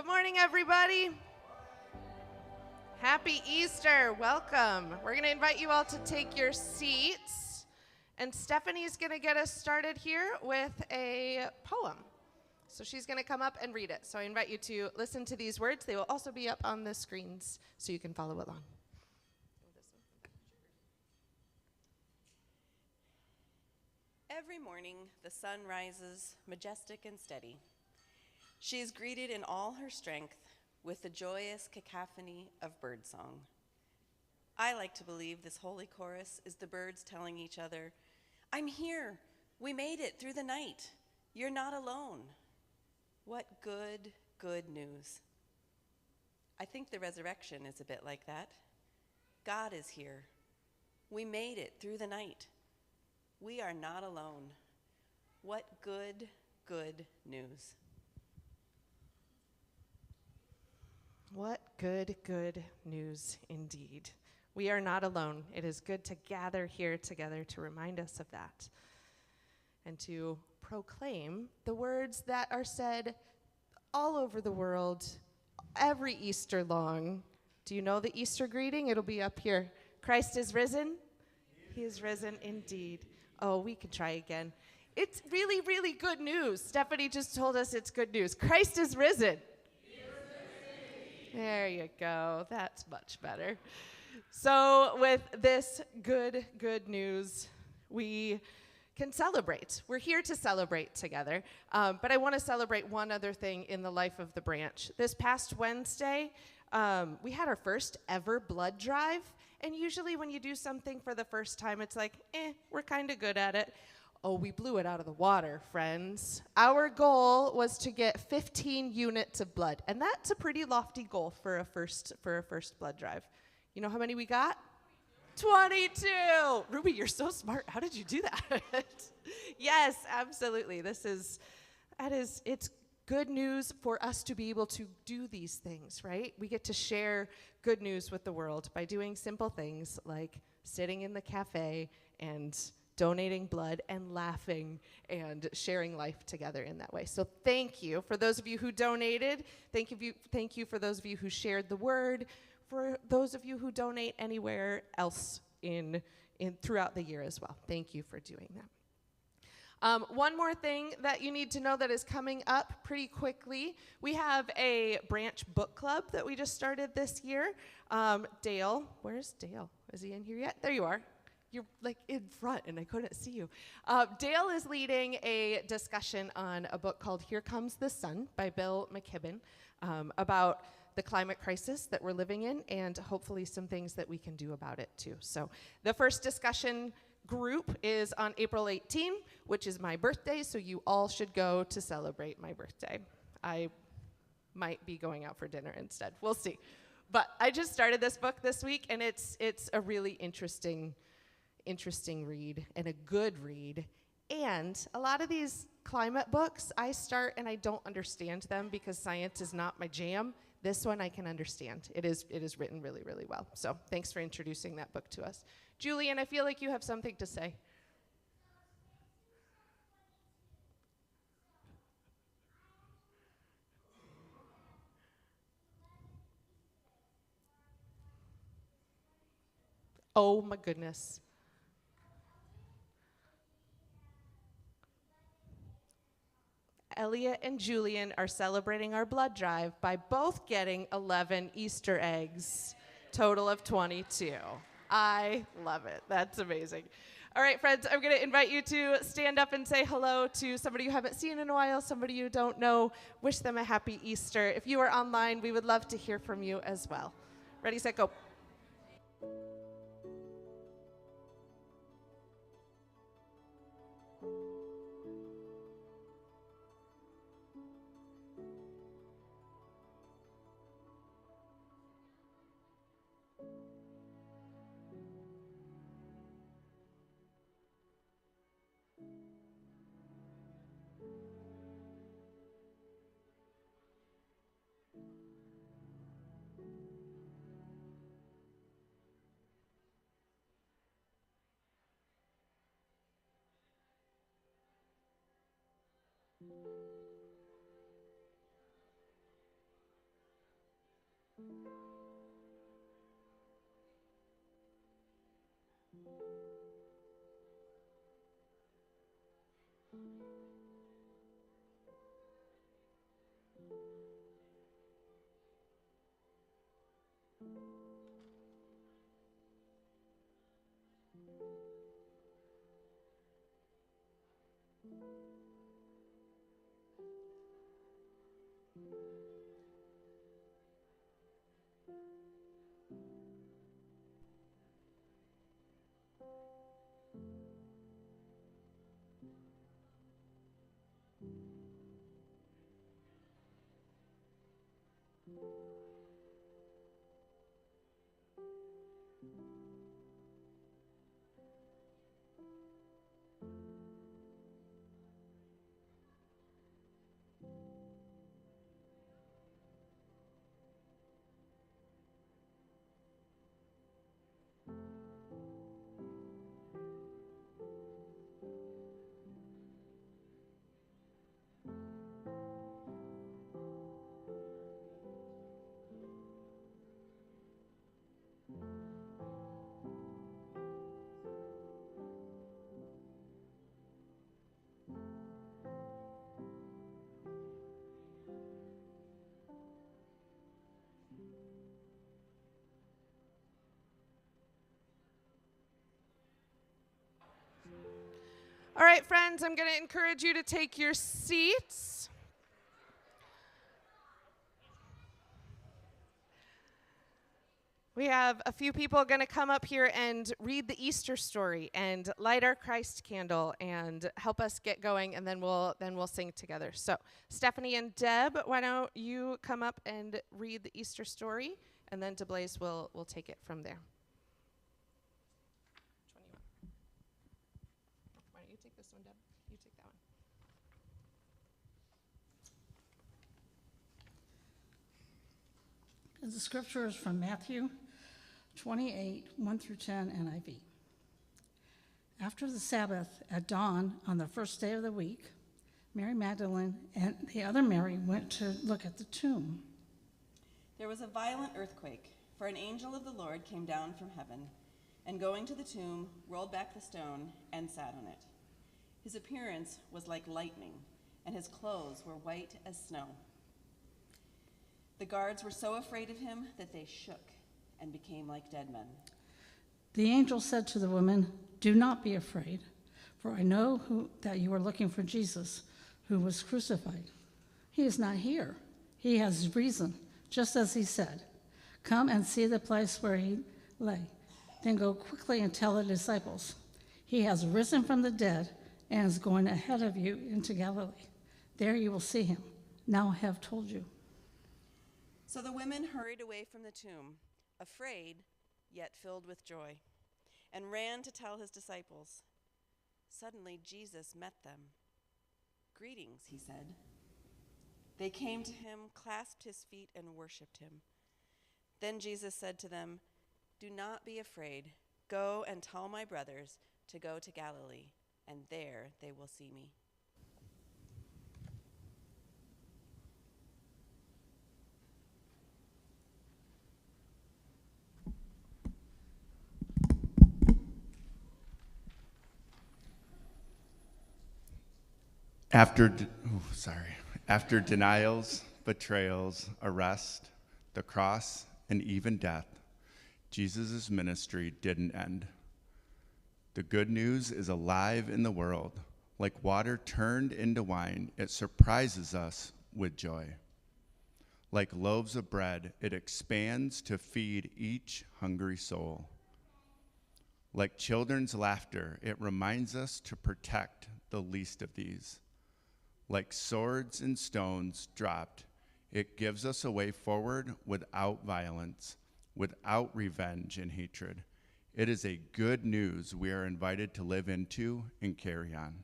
Good morning, everybody. Happy Easter. Welcome. We're going to invite you all to take your seats. And Stephanie's going to get us started here with a poem. So she's going to come up and read it. So I invite you to listen to these words. They will also be up on the screens so you can follow along. Every morning, the sun rises, majestic and steady. She is greeted in all her strength with the joyous cacophony of birdsong. I like to believe this holy chorus is the birds telling each other, "I'm here. We made it through the night. You're not alone." What good, good news. I think the resurrection is a bit like that. God is here. We made it through the night. We are not alone. What good, good news. What good, good news indeed. We are not alone. It is good to gather here together to remind us of that and to proclaim the words that are said all over the world every Easter long. Do you know the Easter greeting? It'll be up here. Christ is risen. He is risen indeed. Oh, we can try again. It's really, really good news. Stephanie just told us it's good news. Christ is risen. There you go. That's much better. So with this good, good news, we can celebrate. We're here to celebrate together. But I want to celebrate one other thing in the life of the branch. This past Wednesday, we had our first ever blood drive. And usually when you do something for the first time, it's like, we're kind of good at it. Oh, we blew it out of the water, friends. Our goal was to get 15 units of blood, and that's a pretty lofty goal for a first blood drive. You know how many we got? 22. Ruby, you're so smart. How did you do that? Yes, absolutely. It's good news for us to be able to do these things, right? We get to share good news with the world by doing simple things like sitting in the cafe and donating blood and laughing and sharing life together in that way. So thank you for those of you who donated. Thank you for those of you who shared the word. For those of you who donate anywhere else in throughout the year as well. Thank you for doing that. One more thing that you need to know that is coming up pretty quickly. We have a branch book club that we just started this year. Dale, where's Dale? Is he in here yet? There you are. You're like in front and I couldn't see you. Dale is leading a discussion on a book called Here Comes the Sun by Bill McKibben about the climate crisis that we're living in and hopefully some things that we can do about it too. So the first discussion group is on April 18, which is my birthday, so you all should go to celebrate my birthday. I might be going out for dinner instead. We'll see. But I just started this book this week and it's a really interesting read and a good read. And a lot of these climate books, I start and I don't understand them because science is not my jam. This one I can understand. It is written really, really well. So thanks for introducing that book to us. Julian, I feel like you have something to say. Oh my goodness. Elliot and Julian are celebrating our blood drive by both getting 11 Easter eggs, total of 22. I love it. That's amazing. All right, friends, I'm going to invite you to stand up and say hello to somebody you haven't seen in a while, somebody you don't know. Wish them a happy Easter. If you are online, we would love to hear from you as well. Ready, set, go. All right, friends, I'm going to encourage you to take your seats. We have a few people going to come up here and read the Easter story and light our Christ candle and help us get going, and then we'll sing together. So, Stephanie and Deb, why don't you come up and read the Easter story, and then DeBlaze will take it from there. Which one do you want? Why don't you take this one, Deb? You take that one. The scripture is from Matthew 28, 1 through 10, NIV. After the Sabbath, at dawn on the first day of the week, Mary Magdalene and the other Mary went to look at the tomb. There was a violent earthquake, for an angel of the Lord came down from heaven, and going to the tomb, rolled back the stone and sat on it. His appearance was like lightning, and his clothes were white as snow. The guards were so afraid of him that they shook and became like dead men. The angel said to the woman, "Do not be afraid, for I know that you are looking for Jesus, who was crucified. He is not here. He has risen, just as he said. Come and see the place where he lay. Then go quickly and tell the disciples, he has risen from the dead and is going ahead of you into Galilee. There you will see him. Now I have told you." So the women hurried away from the tomb, afraid, yet filled with joy, and ran to tell his disciples. Suddenly Jesus met them. "Greetings," he said. They came to him, clasped his feet, and worshipped him. Then Jesus said to them, "Do not be afraid. Go and tell my brothers to go to Galilee, and there they will see me." After denials, betrayals, arrest, the cross, and even death, Jesus' ministry didn't end. The good news is alive in the world. Like water turned into wine, it surprises us with joy. Like loaves of bread, it expands to feed each hungry soul. Like children's laughter, it reminds us to protect the least of these. Like swords and stones dropped, it gives us a way forward without violence, without revenge and hatred. It is a good news we are invited to live into and carry on.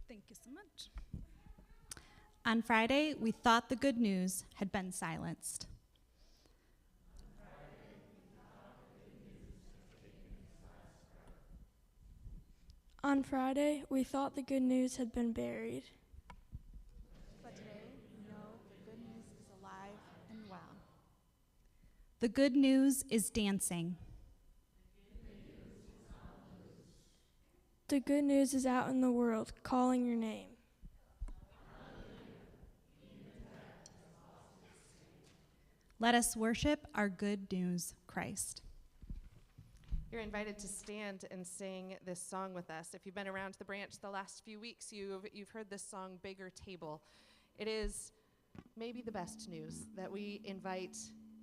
Thank you so much. On Friday, we thought the good news had been silenced. On Friday, we thought the good news had been buried. But today, we know the good news is alive and well. The good news is dancing. The good news is out in the world, calling your name. Let us worship our good news, Christ. You're invited to stand and sing this song with us. If you've been around the branch the last few weeks, you've heard this song, Bigger Table. It is maybe the best news that we invite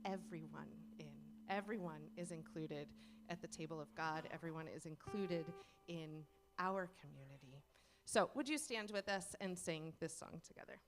everyone in. Everyone is included at the table of God. Everyone is included in our community. So would you stand with us and sing this song together?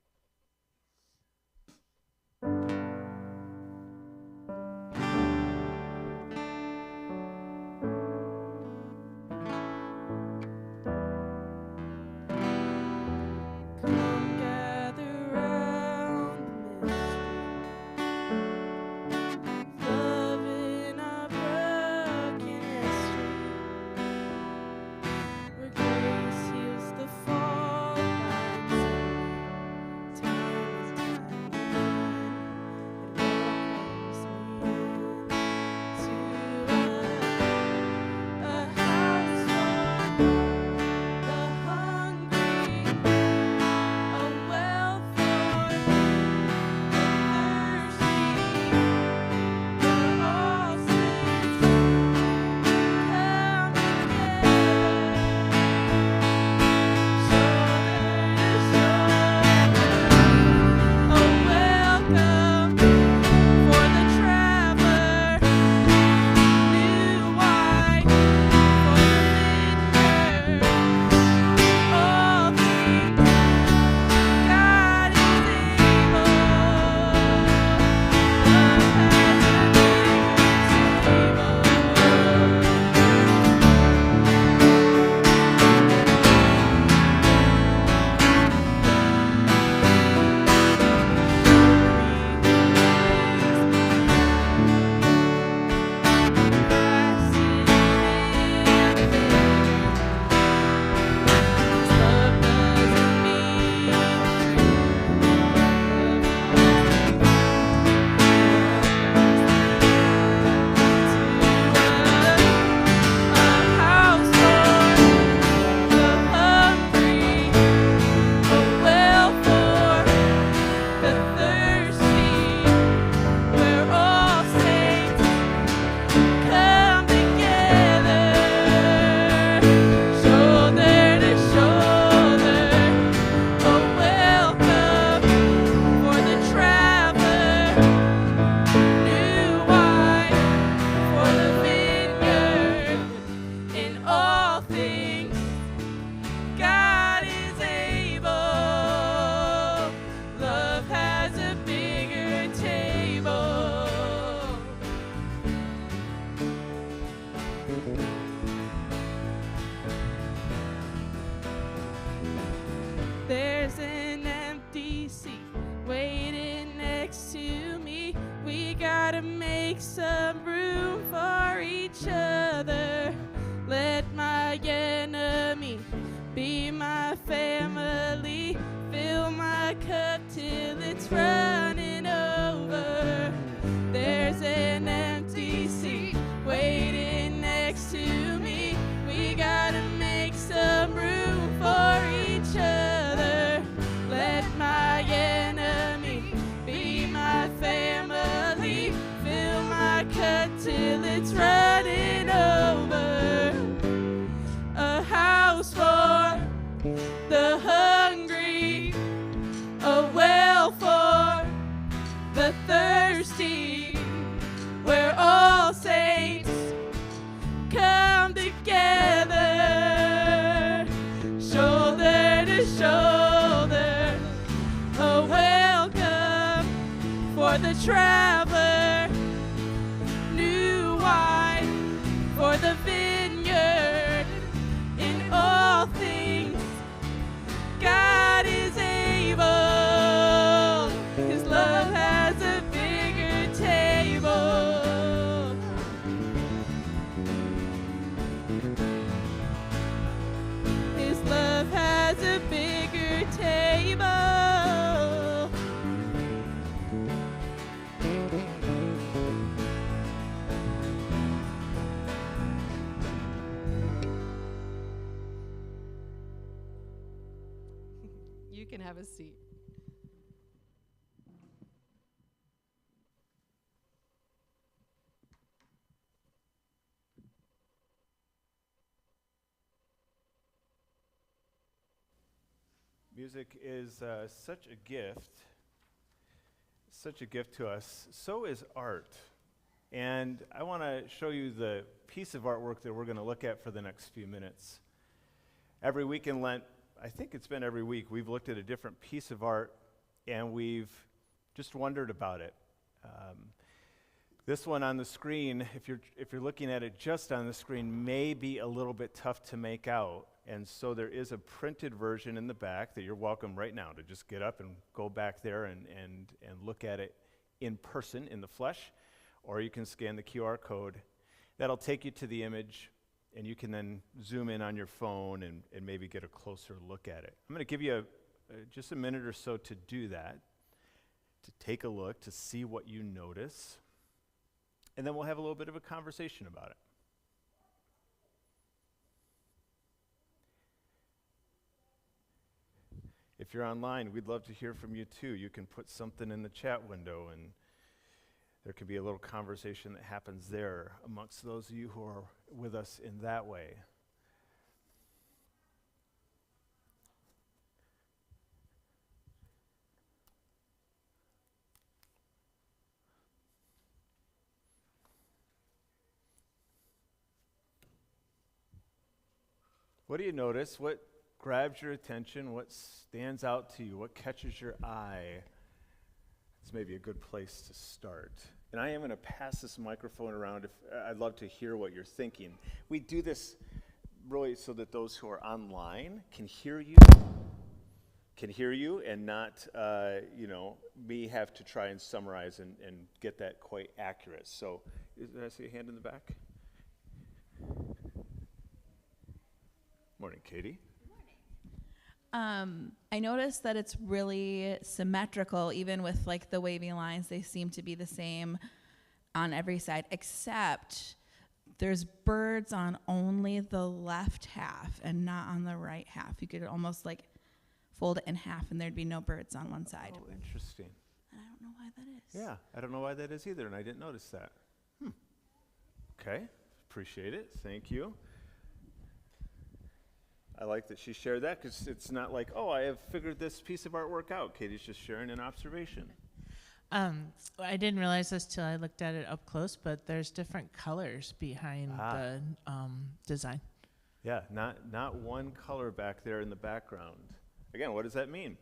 There's an empty seat waiting next to me. We gotta make some room for each other. Let my enemy be my family. Fill my cup till it's running over. There's an empty seat waiting next to me. We gotta make some room for each other. Let my enemy be my family. Fill my cup till it's running over. A house for the hungry, a well for the thirsty, where all saints come together, shoulder to shoulder, a welcome for the traveler, new wine for the vineyard. In all things, God is able. His love has a bigger table. His love has a bigger table. You can have a seat. Music is such a gift to us. So is art. And I want to show you the piece of artwork that we're going to look at for the next few minutes. Every week in Lent, I think it's been every week, we've looked at a different piece of art and we've just wondered about it. This one on the screen, if you're looking at it just on the screen, may be a little bit tough to make out. And so there is a printed version in the back that you're welcome right now to just get up and go back there and look at it in person, in the flesh. Or you can scan the QR code. That'll take you to the image, and you can then zoom in on your phone and maybe get a closer look at it. I'm going to give you just a minute or so to do that, to take a look, to see what you notice. And then we'll have a little bit of a conversation about it. If you're online, we'd love to hear from you too. You can put something in the chat window, and there could be a little conversation that happens there amongst those of you who are with us in that way. What do you notice? What grabs your attention? What stands out to you? What catches your eye? It's maybe a good place to start. And I am going to pass this microphone around. I'd love to hear what you're thinking. We do this really so that those who are online can hear you and not, me have to try and summarize and get that quite accurate. So, did I see a hand in the back? Morning, Katie. I noticed that it's really symmetrical, even with like the wavy lines. They seem to be the same on every side, except there's birds on only the left half and not on the right half. You could almost like fold it in half and there'd be no birds on one side. Oh, interesting. And I don't know why that is. Yeah, I don't know why that is either, and I didn't notice that. Okay, appreciate it. Thank you. I like that she shared that because it's not like, oh, I have figured this piece of artwork out. Katie's just sharing an observation. I didn't realize this till I looked at it up close, but there's different colors behind the design. Yeah, not one color back there in the background. Again, what does that mean?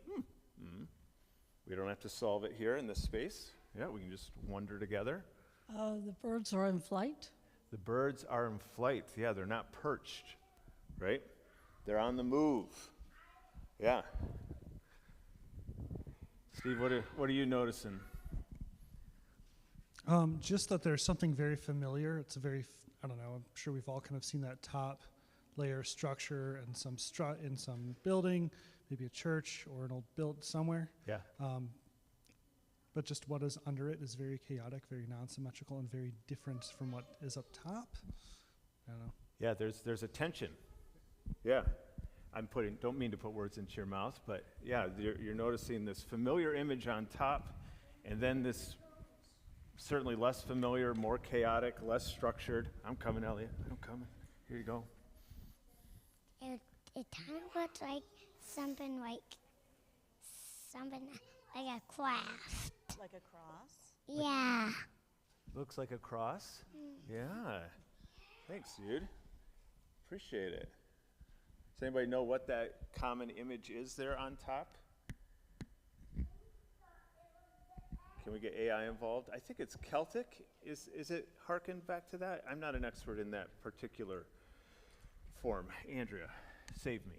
We don't have to solve it here in this space. Yeah, we can just wonder together. The birds are in flight. The birds are in flight. Yeah, they're not perched, right? They're on the move. Yeah. Steve, what are you noticing? Just that there's something very familiar. It's a very, I don't know, I'm sure we've all kind of seen that top layer structure and some strut in some building, maybe a church or an old build somewhere. Yeah. But just what is under it is very chaotic, very non-symmetrical, and very different from what is up top. I don't know. Yeah, there's a tension. Yeah, don't mean to put words into your mouth, but yeah, you're noticing this familiar image on top, and then this certainly less familiar, more chaotic, less structured. I'm coming, Elliot. I'm coming. Here you go. It kind of looks like something like a craft. Like a cross? Yeah. Looks like a cross? Yeah. Thanks, dude. Appreciate it. Does anybody know what that common image is there on top? Can we get AI involved? I think it's Celtic. Is it harkened back to that? I'm not an expert in that particular form. Andrea, save me.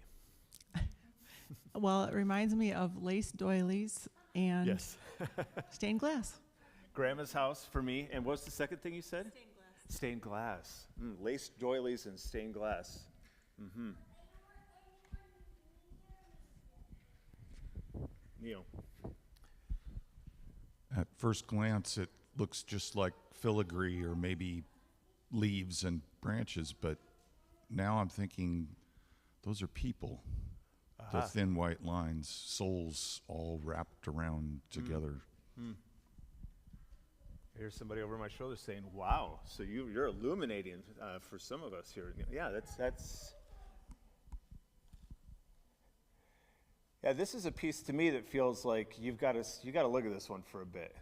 Well, it reminds me of lace doilies and Yes. stained glass. Grandma's house for me. And what's the second thing you said? Stained glass. Lace doilies and stained glass. Neil. At first glance, it looks just like filigree or maybe leaves and branches, but now I'm thinking those are people. The thin white lines, souls all wrapped around together. Here's somebody over my shoulder saying, wow, so you're illuminating for some of us here. Yeah, that's Yeah, this is a piece to me that feels like you got to look at this one for a bit.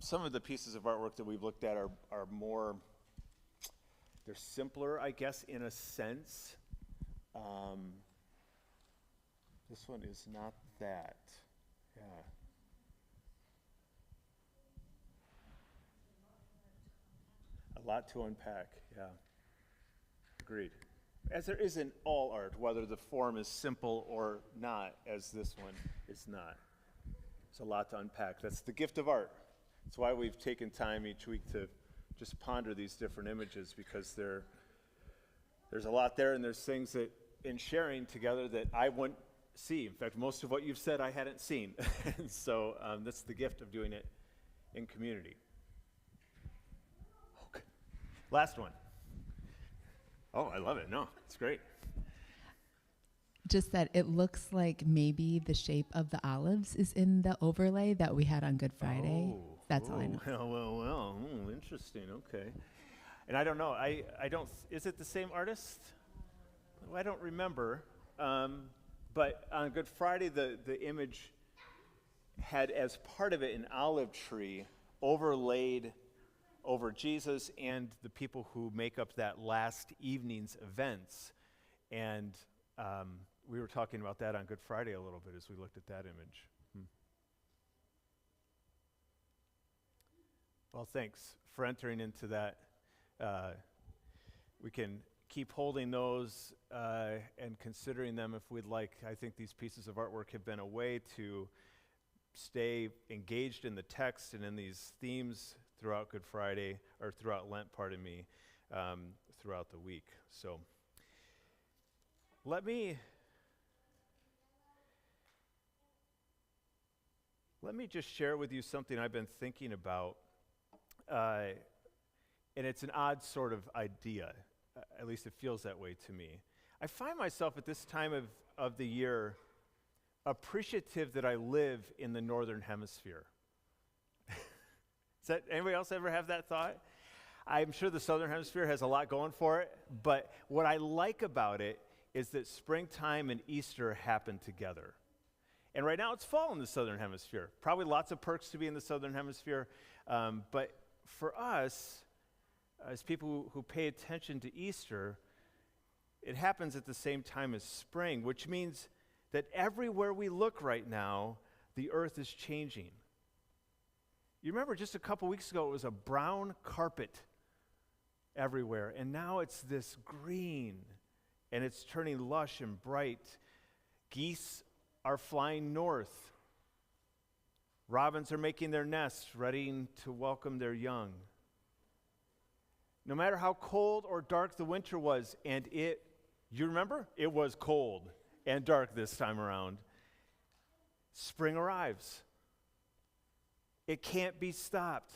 Some of the pieces of artwork that we've looked at are more, they're simpler, I guess, in a sense. This one is not that. Yeah. A lot to unpack, yeah. Agreed. As there is in all art, whether the form is simple or not, as this one is not. It's a lot to unpack. That's the gift of art. That's why we've taken time each week to just ponder these different images, because there's a lot there, and there's things that in sharing together that I wouldn't see. In fact, most of what you've said I hadn't seen. And so that's the gift of doing it in community. Okay. Last one. Oh, I love it. No, it's great. Just that it looks like maybe the shape of the olives is in the overlay that we had on Good Friday. That's all I know. Well. Interesting. Okay. And I don't know. I don't. Is it the same artist? Well, I don't remember. But on Good Friday, the image had as part of it an olive tree overlaid over Jesus and the people who make up that last evening's events. And we were talking about that on Good Friday a little bit as we looked at that image. Well, thanks for entering into that. We can keep holding those and considering them if we'd like. I think these pieces of artwork have been a way to stay engaged in the text and in these themes throughout Good Friday, or throughout Lent, throughout the week. So let me just share with you something I've been thinking about, and it's an odd sort of idea. At least it feels that way to me. I find myself at this time of the year appreciative that I live in the Northern Hemisphere. Does anybody else ever have that thought? I'm sure the Southern Hemisphere has a lot going for it, but what I like about it is that springtime and Easter happen together. And right now it's fall in the Southern Hemisphere. Probably lots of perks to be in the Southern Hemisphere, but for us, as people who pay attention to Easter, it happens at the same time as spring, which means that everywhere we look right now, the earth is changing. You remember just a couple weeks ago, it was a brown carpet everywhere, and now it's this green, and it's turning lush and bright. Geese are flying north. Robins are making their nests, ready to welcome their young. No matter how cold or dark the winter was, and you remember? It was cold and dark this time around. Spring arrives. It can't be stopped.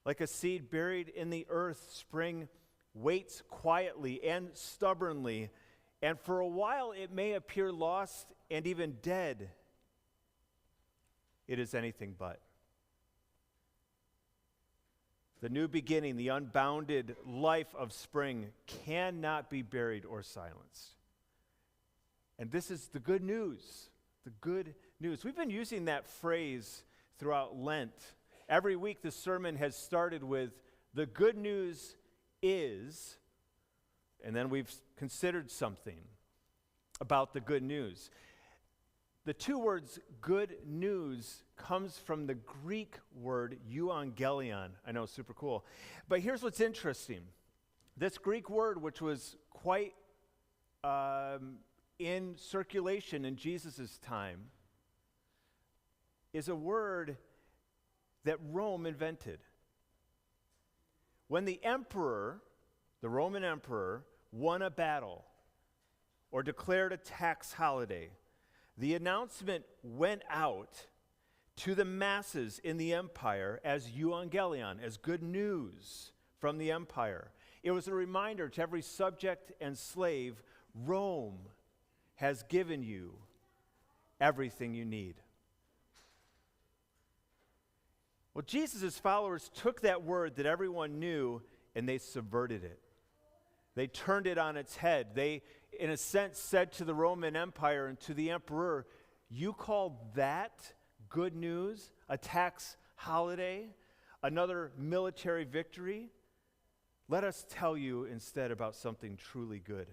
Like a seed buried in the earth, spring waits quietly and stubbornly, and for a while it may appear lost and even dead. It is anything but. The new beginning, the unbounded life of spring cannot be buried or silenced. And this is the good news. The good news. We've been using that phrase throughout Lent. Every week the sermon has started with, the good news is, and then we've considered something about the good news. The two words good news comes from the Greek word euangelion. I know, super cool. But here's what's interesting. This Greek word, which was quite in circulation in Jesus' time, is a word that Rome invented. When the emperor, the Roman emperor, won a battle or declared a tax holiday, the announcement went out to the masses in the empire as euangelion, as good news from the empire. It was a reminder to every subject and slave, Rome has given you everything you need. Well, Jesus' followers took that word that everyone knew and they subverted it. They turned it on its head. They, in a sense, said to the Roman Empire and to the emperor, you call that good news, a tax holiday, another military victory? Let us tell you instead about something truly good.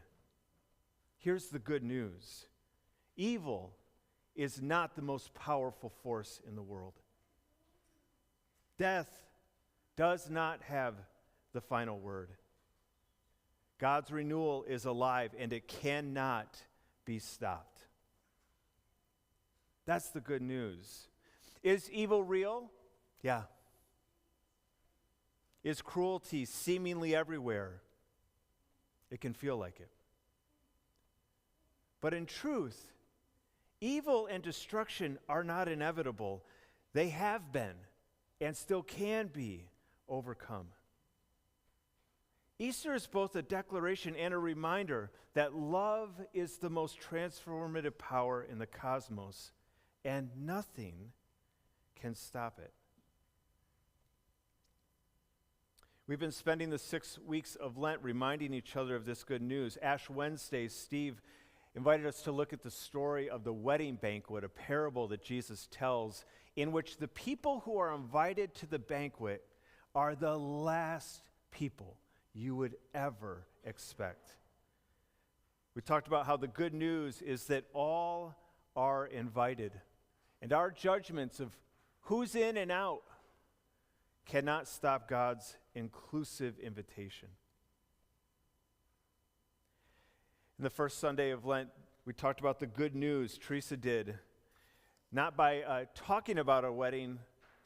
Here's the good news. Evil is not the most powerful force in the world. Death does not have the final word. God's renewal is alive and it cannot be stopped. That's the good news. Is evil real? Yeah. Is cruelty seemingly everywhere? It can feel like it. But in truth, evil and destruction are not inevitable. They have been and still can be overcome. Easter is both a declaration and a reminder that love is the most transformative power in the cosmos, and nothing can stop it. We've been spending the 6 weeks of Lent reminding each other of this good news. Ash Wednesday, Steve invited us to look at the story of the wedding banquet, a parable that Jesus tells, in which the people who are invited to the banquet are the last people you would ever expect. We talked about how the good news is that all are invited, and our judgments of who's in and out cannot stop God's inclusive invitation. In the first Sunday of Lent, we talked about the good news. Teresa did, not by talking about a wedding,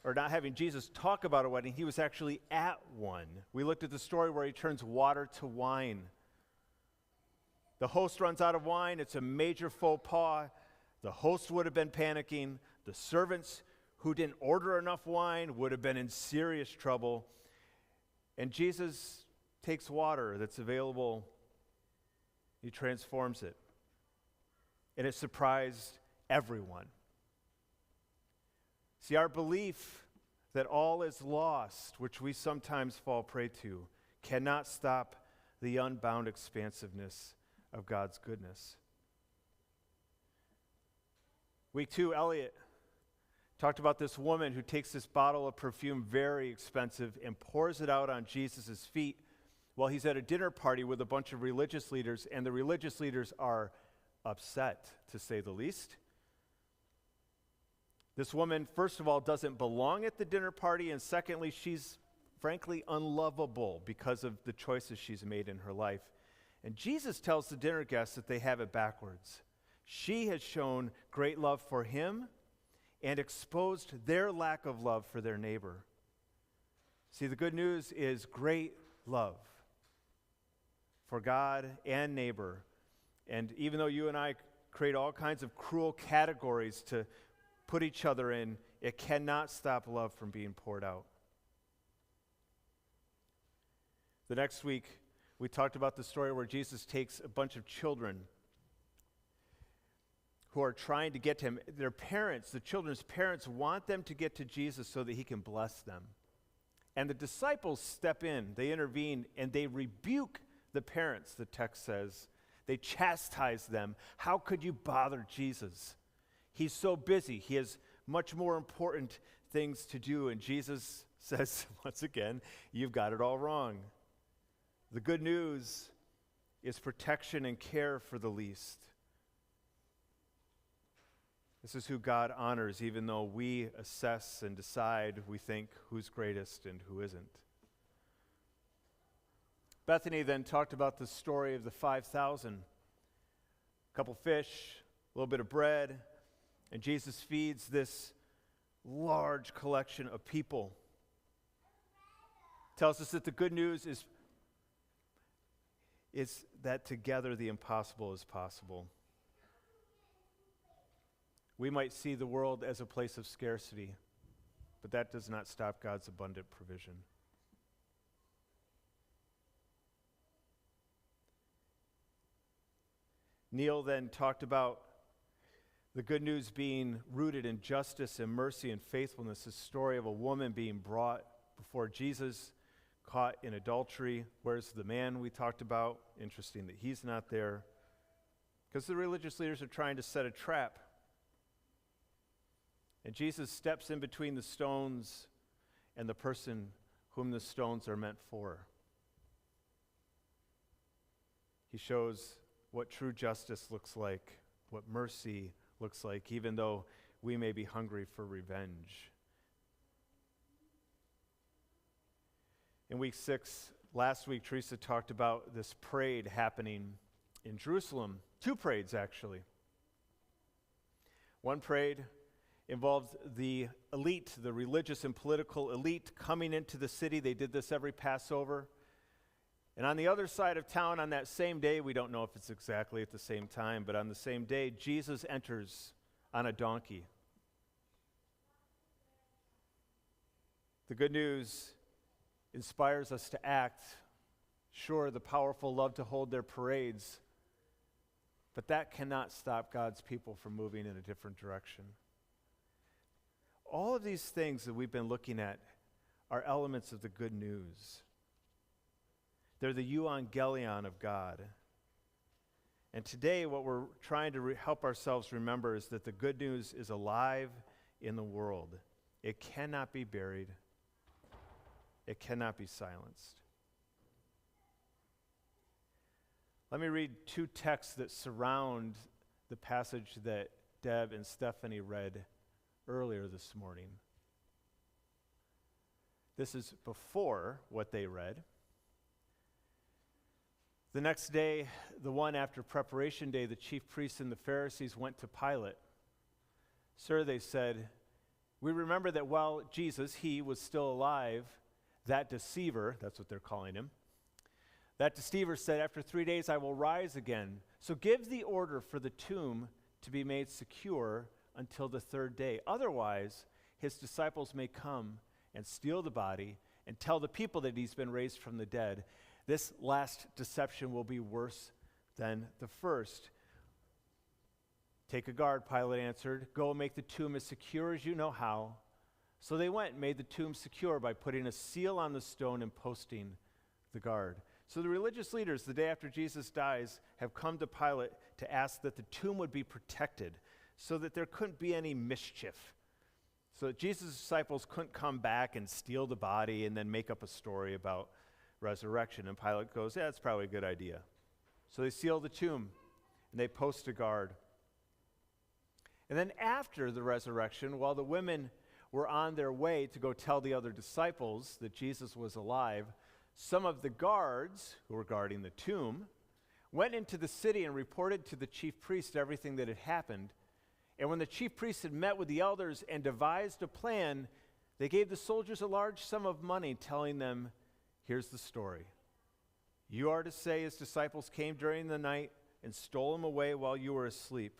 or not having Jesus talk about a wedding. He was actually at one. We looked at the story where he turns water to wine. The host runs out of wine. It's a major faux pas. The host would have been panicking. The servants who didn't order enough wine would have been in serious trouble. And Jesus takes water that's available. He transforms it. And it surprised everyone. See, our belief that all is lost, which we sometimes fall prey to, cannot stop the unbound expansiveness of God's goodness. Week 2, Elliot talked about this woman who takes this bottle of perfume, very expensive, and pours it out on Jesus' feet while he's at a dinner party with a bunch of religious leaders, and the religious leaders are upset, to say the least. This woman, first of all, doesn't belong at the dinner party, and secondly, she's frankly unlovable because of the choices she's made in her life. And Jesus tells the dinner guests that they have it backwards. She has shown great love for him and exposed their lack of love for their neighbor. See, the good news is great love for God and neighbor. And even though you and I create all kinds of cruel categories to put each other in, it cannot stop love from being poured out. The next week, we talked about the story where Jesus takes a bunch of children who are trying to get to him. Their parents, the children's parents, want them to get to Jesus so that he can bless them. And the disciples step in, they intervene, and they rebuke the parents, the text says. They chastise them. How could you bother Jesus? He's so busy. He has much more important things to do. And Jesus says, once again, you've got it all wrong. The good news is protection and care for the least. This is who God honors, even though we assess and decide, we think, who's greatest and who isn't. Bethany then talked about the story of the 5,000. A couple fish, a little bit of bread, and Jesus feeds this large collection of people. Tells us that the good news is that together the impossible is possible. We might see the world as a place of scarcity, but that does not stop God's abundant provision. Neil then talked about the good news being rooted in justice and mercy and faithfulness, a story of a woman being brought before Jesus, caught in adultery. Where's the man we talked about? Interesting that he's not there. Because the religious leaders are trying to set a trap. And Jesus steps in between the stones and the person whom the stones are meant for. He shows what true justice looks like, what mercy looks like, even though we may be hungry for revenge. In week 6, last week, Teresa talked about this parade happening in Jerusalem. 2 parades, actually. One parade involved the elite, the religious and political elite coming into the city. They did this every Passover. And on the other side of town, on that same day, we don't know if it's exactly at the same time, but on the same day, Jesus enters on a donkey. The good news inspires us to act. Sure, the powerful love to hold their parades, but that cannot stop God's people from moving in a different direction. All of these things that we've been looking at are elements of the good news. They're the euangelion of God. And today, what we're trying to help ourselves remember is that the good news is alive in the world. It cannot be buried. It cannot be silenced. Let me read 2 texts that surround the passage that Deb and Stephanie read earlier this morning. This is before what they read. The next day, the one after preparation day, the chief priests and the Pharisees went to Pilate. Sir, they said, we remember that while Jesus, he was still alive, that deceiver, that's what they're calling him, that deceiver said, after 3 days I will rise again. So give the order for the tomb to be made secure until the 3rd day. Otherwise, his disciples may come and steal the body and tell the people that he's been raised from the dead. This last deception will be worse than the first. Take a guard, Pilate answered. Go make the tomb as secure as you know how. So they went and made the tomb secure by putting a seal on the stone and posting the guard. So the religious leaders, the day after Jesus dies, have come to Pilate to ask that the tomb would be protected so that there couldn't be any mischief, so that Jesus' disciples couldn't come back and steal the body and then make up a story about resurrection. And Pilate goes, yeah, that's probably a good idea. So they seal the tomb and they post a guard. And then after the resurrection, while the women were on their way to go tell the other disciples that Jesus was alive, some of the guards who were guarding the tomb went into the city and reported to the chief priest everything that had happened. And when the chief priests had met with the elders and devised a plan, they gave the soldiers a large sum of money, telling them, here's the story. You are to say his disciples came during the night and stole him away while you were asleep.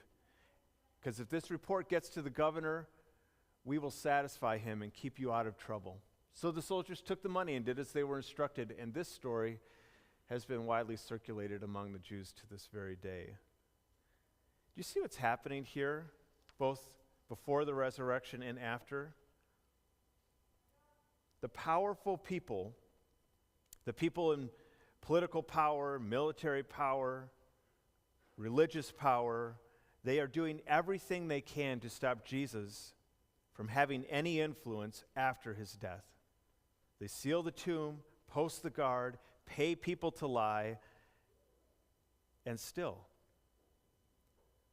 Because if this report gets to the governor, we will satisfy him and keep you out of trouble. So the soldiers took the money and did as they were instructed, and this story has been widely circulated among the Jews to this very day. Do you see what's happening here, both before the resurrection and after? The powerful people, the people in political power, military power, religious power, they are doing everything they can to stop Jesus from having any influence after his death. They seal the tomb, post the guard, pay people to lie, and still,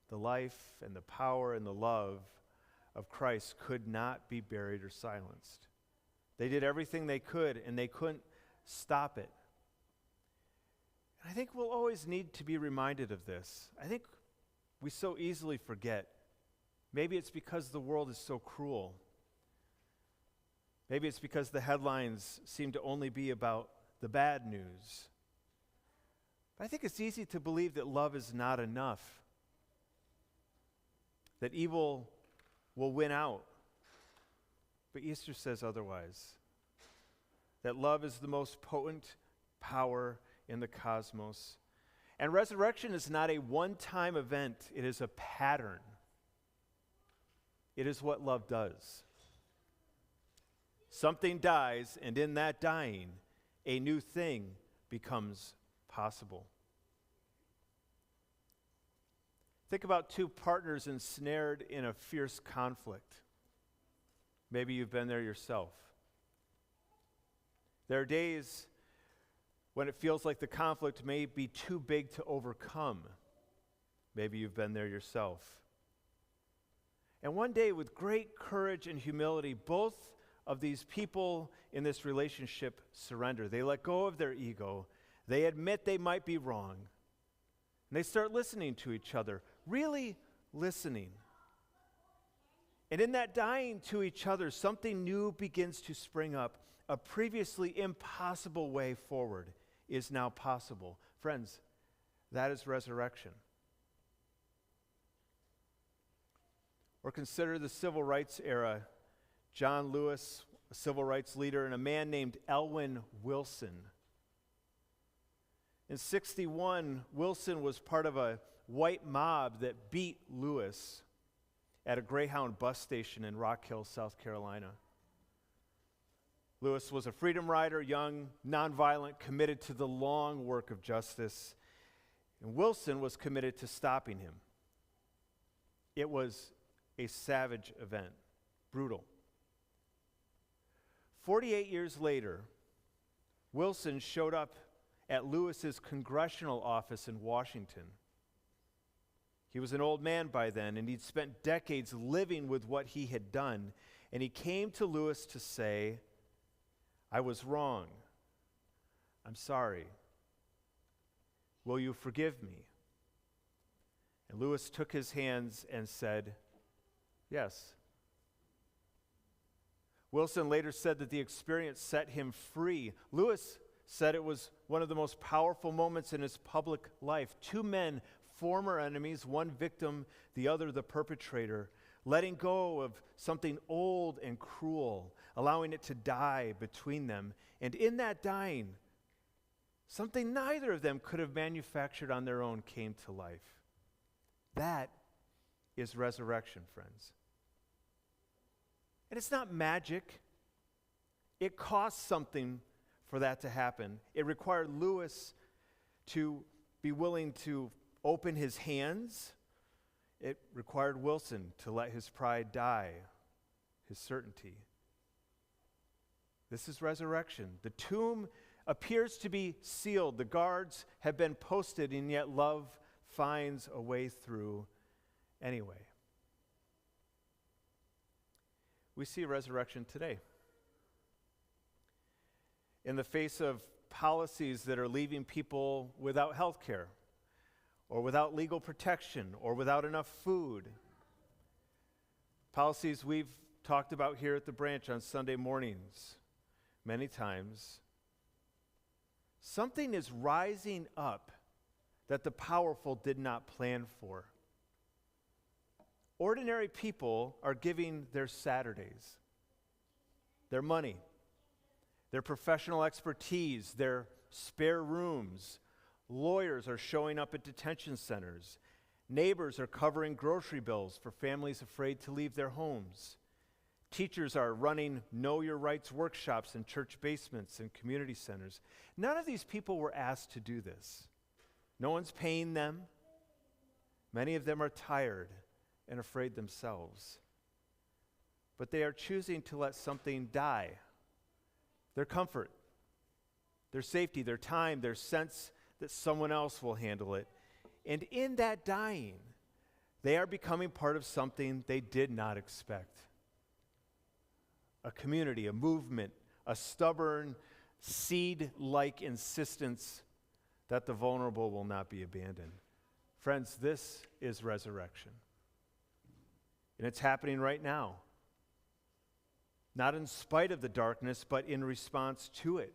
the life and the power and the love of Christ could not be buried or silenced. They did everything they could, and they couldn't stop it. And I think we'll always need to be reminded of this. I think we so easily forget. Maybe it's because the world is so cruel. Maybe it's because the headlines seem to only be about the bad news. But I think it's easy to believe that love is not enough, that evil will win out. But Easter says otherwise, that love is the most potent power in the cosmos. And resurrection is not a one-time event, it is a pattern. It is what love does. Something dies, and in that dying, a new thing becomes possible. Think about two partners ensnared in a fierce conflict. Maybe you've been there yourself. There are days when it feels like the conflict may be too big to overcome. Maybe you've been there yourself. And one day, with great courage and humility, both of these people in this relationship surrender. They let go of their ego. They admit they might be wrong. And they start listening to each other, really listening. And in that dying to each other, something new begins to spring up. A previously impossible way forward is now possible. Friends, that is resurrection. Or consider the civil rights era. John Lewis, a civil rights leader, and a man named Elwyn Wilson. In 1961, Wilson was part of a white mob that beat Lewis at a Greyhound bus station in Rock Hill, South Carolina. Lewis was a freedom rider, young, nonviolent, committed to the long work of justice. And Wilson was committed to stopping him. It was a savage event, brutal. 48 years later, Wilson showed up at Lewis's congressional office in Washington. He was an old man by then, and he'd spent decades living with what he had done. And he came to Lewis to say, "I was wrong. I'm sorry. Will you forgive me?" And Lewis took his hands and said, "Yes." Wilson later said that the experience set him free. Lewis said it was one of the most powerful moments in his public life. Two men, former enemies, one victim, the other the perpetrator, letting go of something old and cruel, allowing it to die between them. And in that dying, something neither of them could have manufactured on their own came to life. That is resurrection, friends. And it's not magic. It costs something for that to happen. It required Lewis to be willing to open his hands. It required Wilson to let his pride die, his certainty. This is resurrection. The tomb appears to be sealed. The guards have been posted, and yet love finds a way through anyway. We see resurrection today. In the face of policies that are leaving people without health care, or without legal protection, or without enough food. Policies we've talked about here at the branch on Sunday mornings many times. Something is rising up that the powerful did not plan for. Ordinary people are giving their Saturdays, their money, their professional expertise, their spare rooms. Lawyers are showing up at detention centers. Neighbors are covering grocery bills for families afraid to leave their homes. Teachers are running Know Your Rights workshops in church basements and community centers. None of these people were asked to do this. No one's paying them. Many of them are tired and afraid themselves. But they are choosing to let something die. Their comfort, their safety, their time, their sense that someone else will handle it. And in that dying, they are becoming part of something they did not expect. A community, a movement, a stubborn, seed-like insistence that the vulnerable will not be abandoned. Friends, this is resurrection. And it's happening right now. Not in spite of the darkness, but in response to it.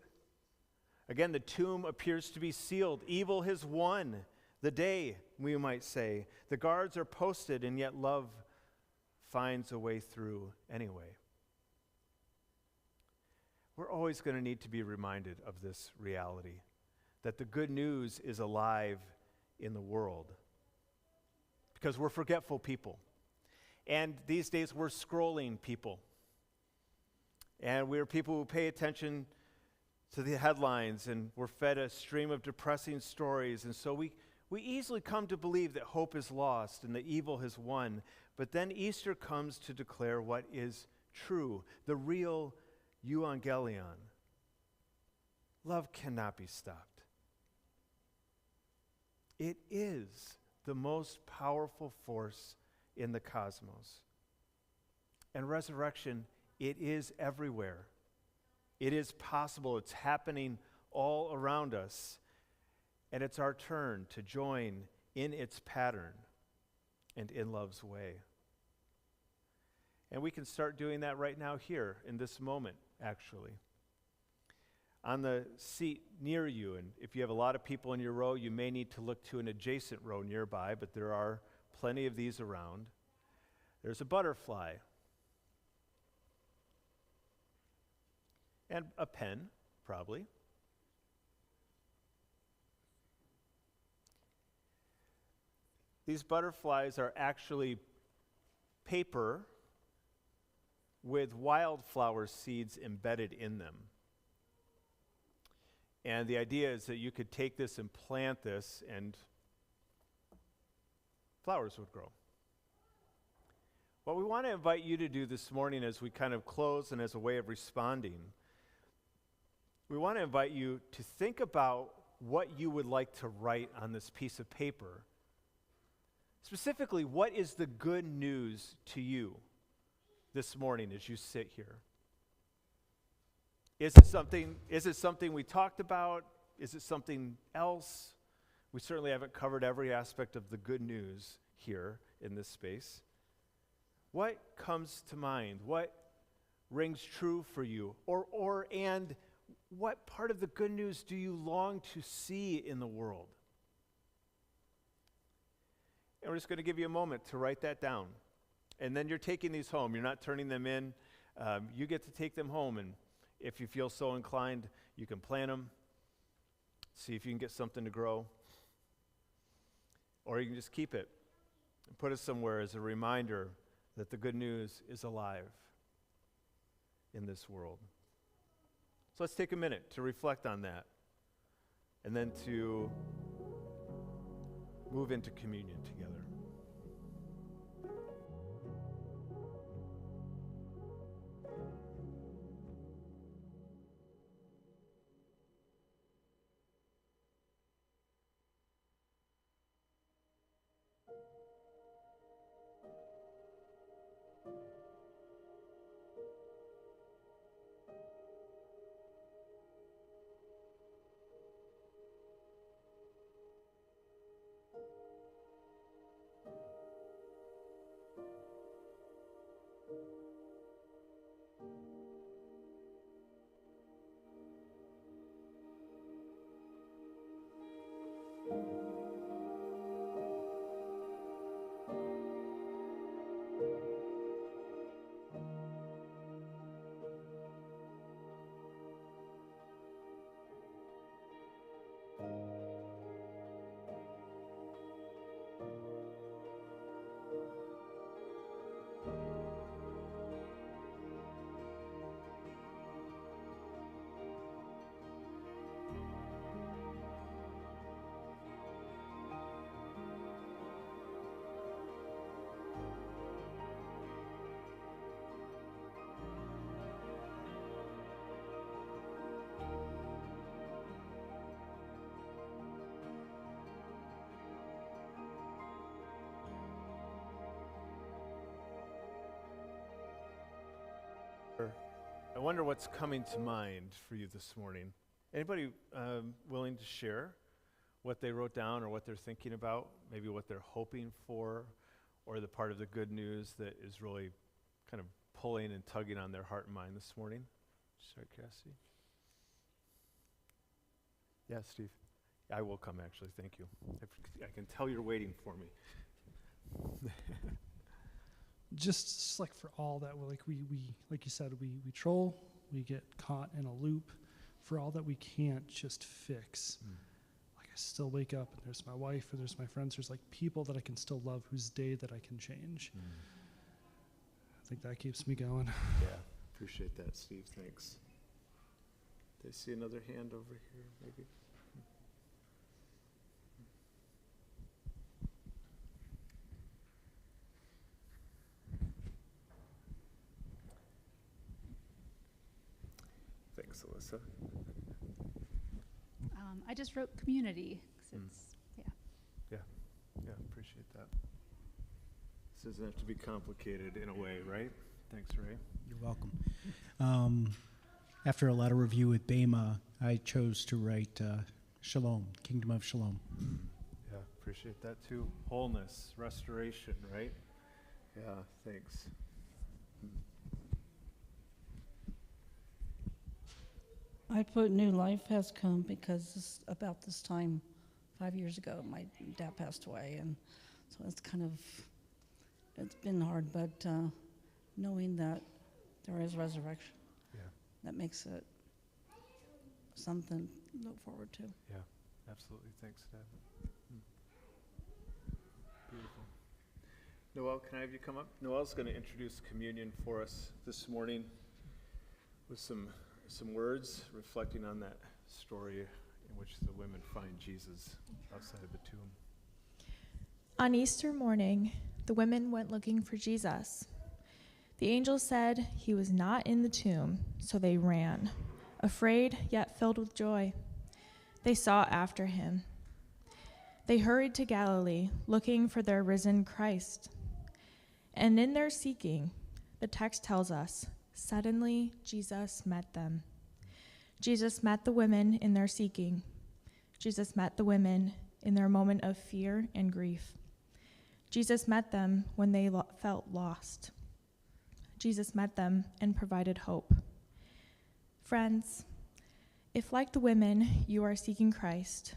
Again, the tomb appears to be sealed. Evil has won the day, we might say. The guards are posted, and yet love finds a way through anyway. We're always going to need to be reminded of this reality, that the good news is alive in the world. Because we're forgetful people. And these days we're scrolling people. And we're people who pay attention to the headlines, and we're fed a stream of depressing stories, and so we easily come to believe that hope is lost and that evil has won. But then Easter comes to declare what is true, the real euangelion. Love cannot be stopped. It is the most powerful force in the cosmos. And resurrection, it is everywhere. It is possible. It's happening all around us. And it's our turn to join in its pattern and in love's way. And we can start doing that right now here in this moment, actually. On the seat near you, and if you have a lot of people in your row, you may need to look to an adjacent row nearby, but there are plenty of these around. There's a butterfly and a pen, probably. These butterflies are actually paper with wildflower seeds embedded in them. And the idea is that you could take this and plant this, and flowers would grow. What we want to invite you to do this morning as we kind of close and as a way of responding, we want to invite you to think about what you would like to write on this piece of paper. Specifically, what is the good news to you this morning as you sit here? Is it something we talked about? Is it something else? We certainly haven't covered every aspect of the good news here in this space. What comes to mind? What rings true for you? And what part of the good news do you long to see in the world? And we're just going to give you a moment to write that down. And then you're taking these home. You're not turning them in. You get to take them home, and if you feel so inclined, you can plant them, see if you can get something to grow. Or you can just keep it and put it somewhere as a reminder that the good news is alive in this world. So let's take a minute to reflect on that, and then to move into communion together. I wonder what's coming to mind for you this morning. Anybody willing to share what they wrote down or what they're thinking about, maybe what they're hoping for, or the part of the good news that is really kind of pulling and tugging on their heart and mind this morning? Sorry, Cassie. Yeah, Steve. I will come, actually. Thank you. I can tell you're waiting for me. Just like for all that, we like you said, we troll, we get caught in a loop for all that we can't just fix. Like I still wake up and there's my wife or there's my friends, there's like people that I can still love whose day that I can change. I think that keeps me going. Yeah, appreciate that, Steve. Thanks. I see another hand over here, maybe. Thanks, Alyssa. I just wrote community 'cause it's, Yeah, appreciate that. This doesn't have to be complicated in a way, right? Thanks, Ray. You're welcome. After a lot of review with Bema, I chose to write Shalom, Kingdom of Shalom. Yeah, appreciate that too. Wholeness, restoration, right? Yeah, thanks. I put new life has come because about this time, 5 years ago, my dad passed away, and so it's been hard, but knowing that there is resurrection, that makes it something to look forward to. Yeah, absolutely. Thanks, Dad. Beautiful. Noel, can I have you come up? Noel's going to introduce communion for us this morning with some words reflecting on that story in which the women find Jesus outside of the tomb. On Easter morning, the women went looking for Jesus. The angel said he was not in the tomb, so they ran, afraid yet filled with joy. They sought after him. They hurried to Galilee, looking for their risen Christ. And in their seeking, the text tells us, suddenly Jesus met them. Jesus met the women in their seeking. Jesus met the women in their moment of fear and grief. Jesus met them when they felt lost. Jesus met them and provided hope. Friends, if like the women you are seeking Christ,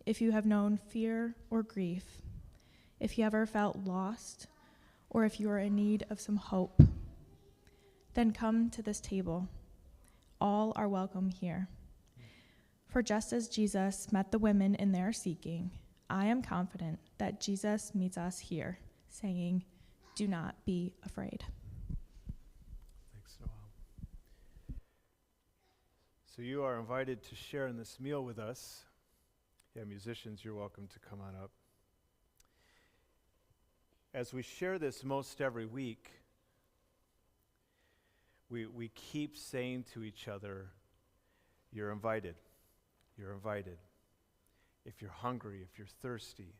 if you have known fear or grief, if you ever felt lost, or if you are in need of some hope, then come to this table. All are welcome here. For just as Jesus met the women in their seeking, I am confident that Jesus meets us here, saying, "Do not be afraid." Thanks, Noel. So you are invited to share in this meal with us. Yeah, musicians, you're welcome to come on up. As we share this most every week, we keep saying to each other, you're invited. You're invited. If you're hungry, if you're thirsty,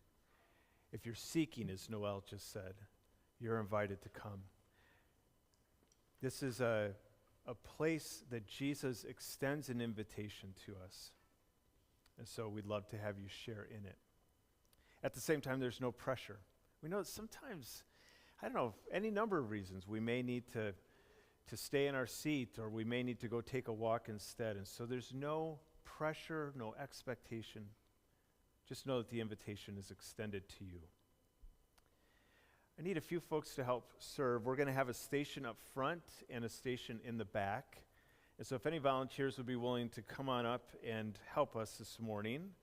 if you're seeking, as Noel just said, you're invited to come. This is a place that Jesus extends an invitation to us. And so we'd love to have you share in it. At the same time, there's no pressure. We know that sometimes, I don't know, any number of reasons, we may need to stay in our seat, or we may need to go take a walk instead. And so there's no pressure, no expectation. Just know that the invitation is extended to you. I need a few folks to help serve. We're going to have a station up front and a station in the back. And so if any volunteers would be willing to come on up and help us this morning.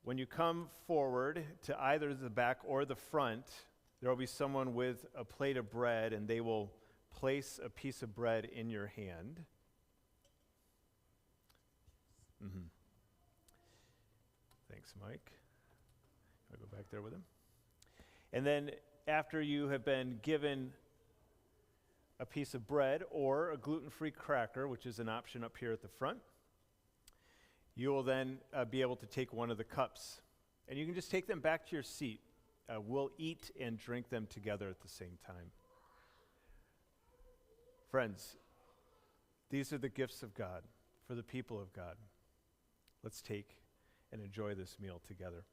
When you come forward to either the back or the front, there will be someone with a plate of bread, and they will place a piece of bread in your hand. Thanks, Mike. I'll go back there with him. And then after you have been given a piece of bread or a gluten-free cracker, which is an option up here at the front, you will then be able to take one of the cups. And you can just take them back to your seat. We'll eat and drink them together at the same time. Friends, these are the gifts of God for the people of God. Let's take and enjoy this meal together.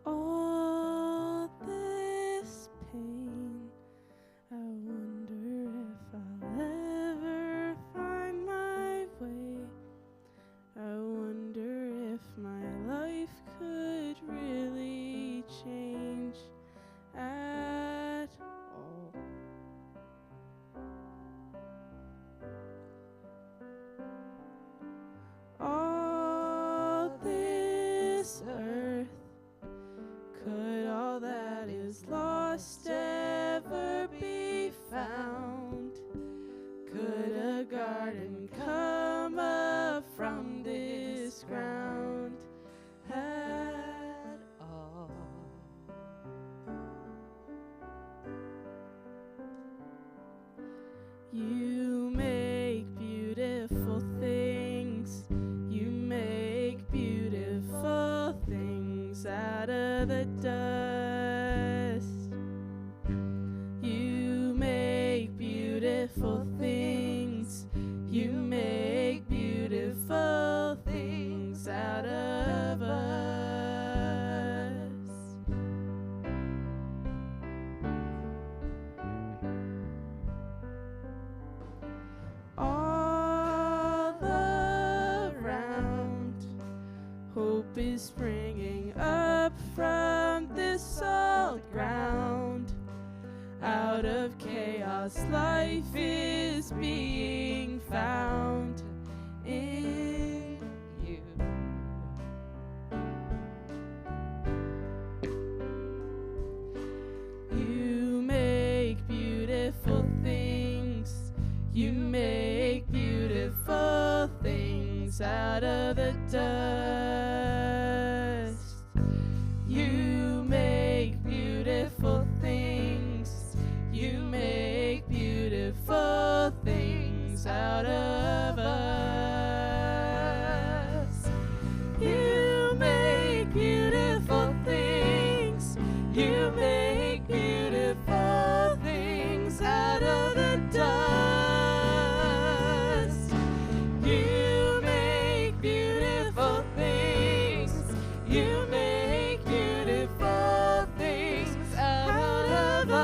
All this pain, I wonder if I'll ever find my way of the dust. You make beautiful things. You make beautiful things out of us. All around, hope is springing up from this solid ground. Out of chaos, life is being found in you. You make beautiful things. You make beautiful things out of the dust. You make beautiful things. You make beautiful things out of us. You make beautiful things. You make beautiful things out of the dust. You make beautiful things. You make beautiful things out of us.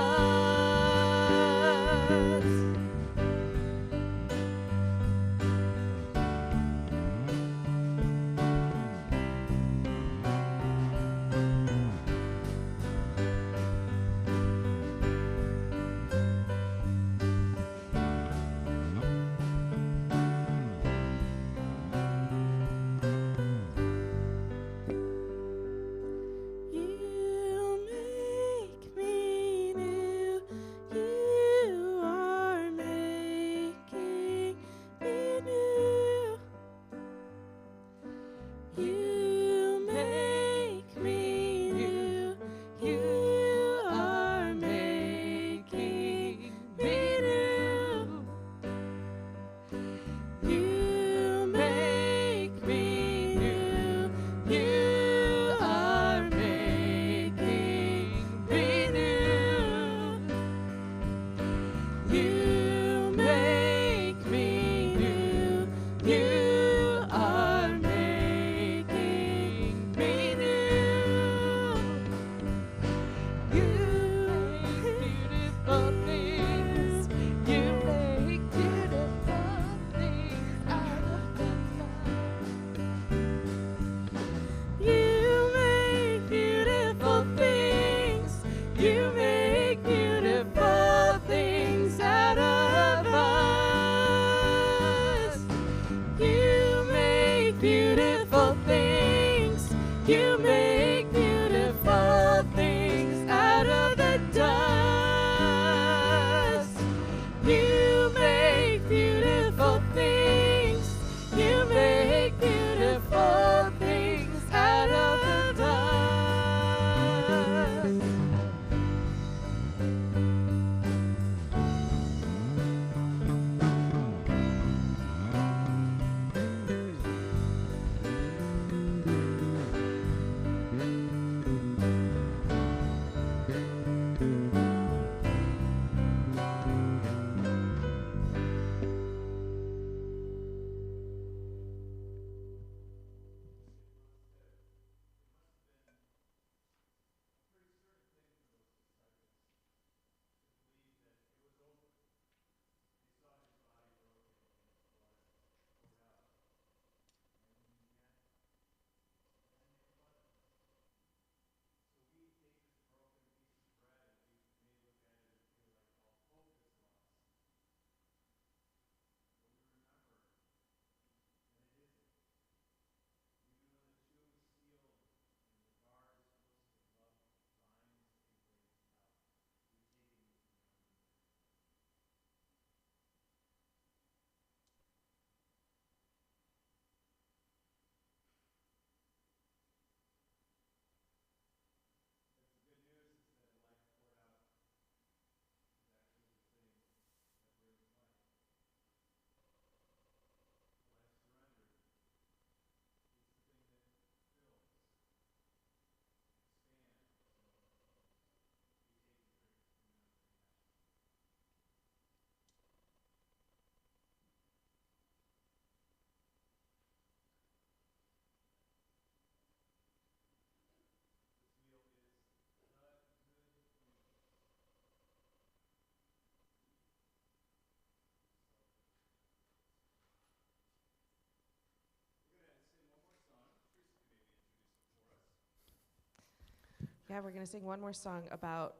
Yeah, we're going to sing one more song about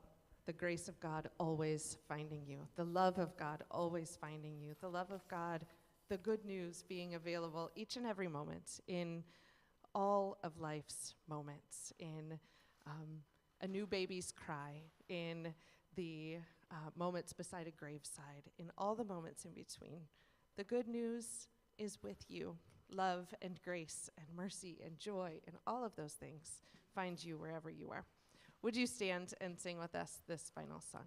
the grace of God always finding you, the love of God always finding you, the love of God, the good news being available each and every moment in all of life's moments, in a new baby's cry, in the moments beside a graveside, in all the moments in between. The good news is with you. Love and grace and mercy and joy and all of those things find you wherever you are. Would you stand and sing with us this final song?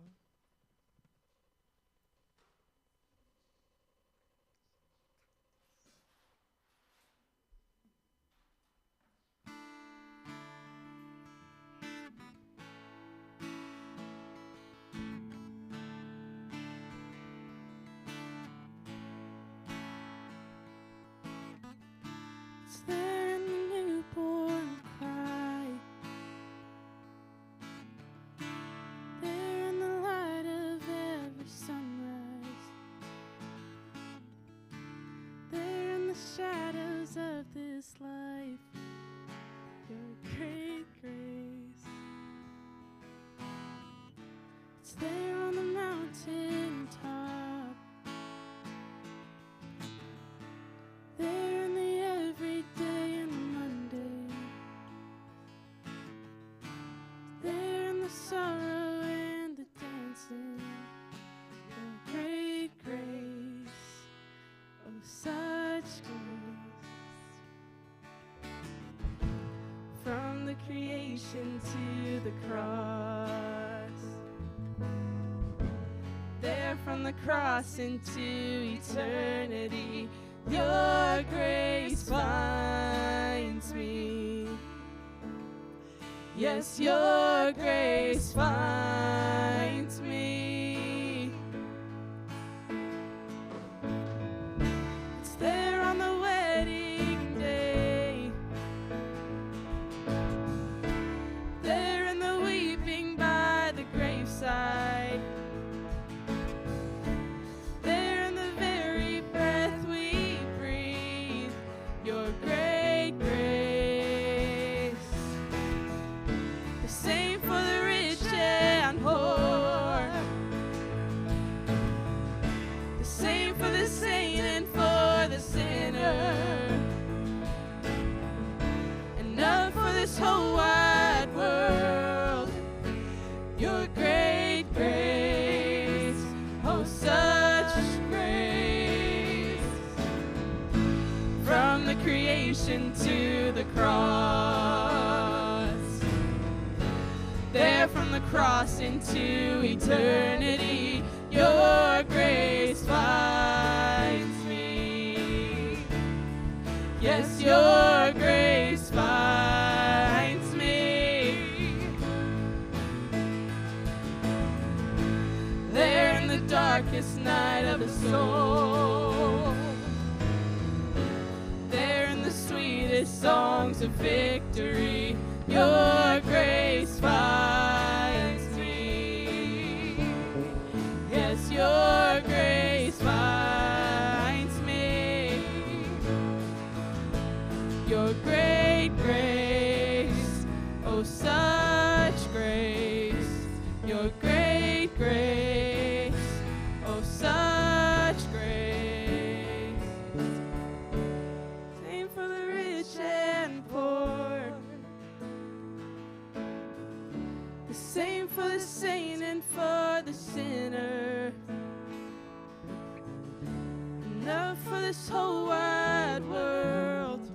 It's there in the newborn cry, there in the light of every sunrise, there in the shadows of this life, your great grace. It's there on the mountain top, there in the everyday and Monday, there in the sorrow and the dancing, your great grace, oh such grace. From the creation to the cross, there from the cross into eternity, your grace finds me. Yes, your grace finds me. It's there on the wedding day, there in the weeping by the graveside, there in the very breath we breathe, your great grace. The same for the rich and poor, the same for the saint and for the sinner, enough for this whole wide world, your great grace, oh such grace. From the creation to the cross, there from the cross into eternity, your grace finds me. Yes, your grace finds me. There in the darkest night of the soul, there in the sweetest songs of victory, your grace finds me. Yes, your grace finds me. Your great grace, oh such grace. Your great grace, oh such grace. Same for the rich and poor, the same for the saint and for the sinner, enough for this whole wide world,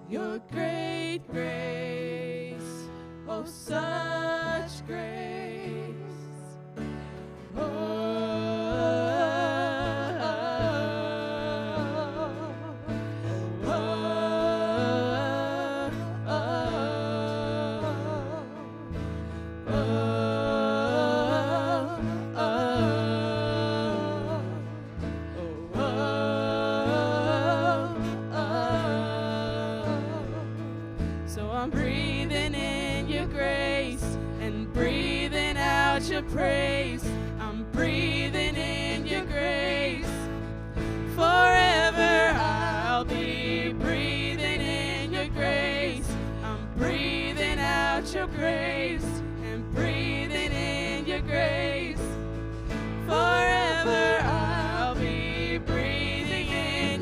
your great grace, oh such grace. So I'm breathing in your grace and breathing out your praise. I'm breathing in your grace. Forever I'll be breathing in your grace. I'm breathing out your grace.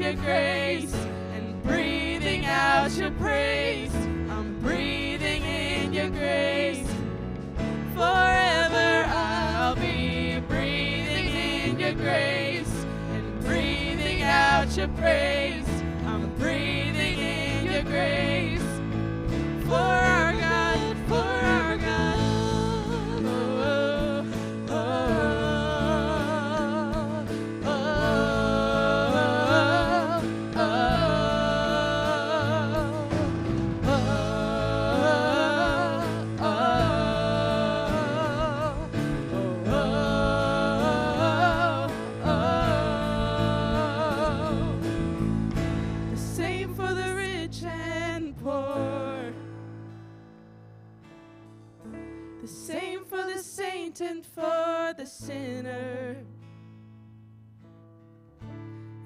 your grace and breathing out your praise. I'm breathing in your grace. Forever I'll be breathing in your grace and breathing out your praise. I'm breathing in your grace. For our God, for our God. Oh, oh, oh, the same for the rich and poor, the same for the saint and for the sinner,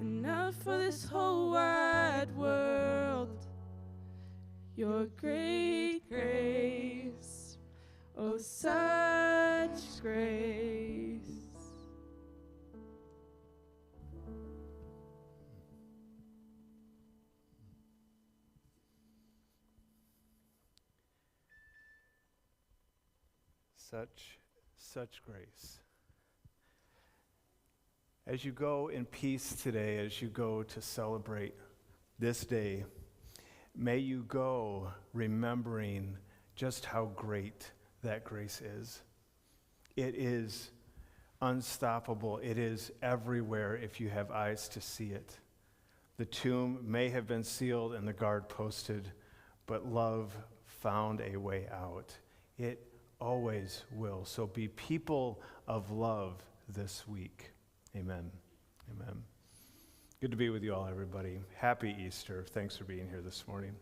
enough for this whole wide world. Your great grace, oh such grace. Such grace. As you go in peace today, as you go to celebrate this day, may you go remembering just how great that grace is. It is unstoppable. It is everywhere if you have eyes to see it. The tomb may have been sealed and the guard posted, but love found a way out. It always will. So be people of love this week. Amen. Amen. Good to be with you all, everybody. Happy Easter. Thanks for being here this morning.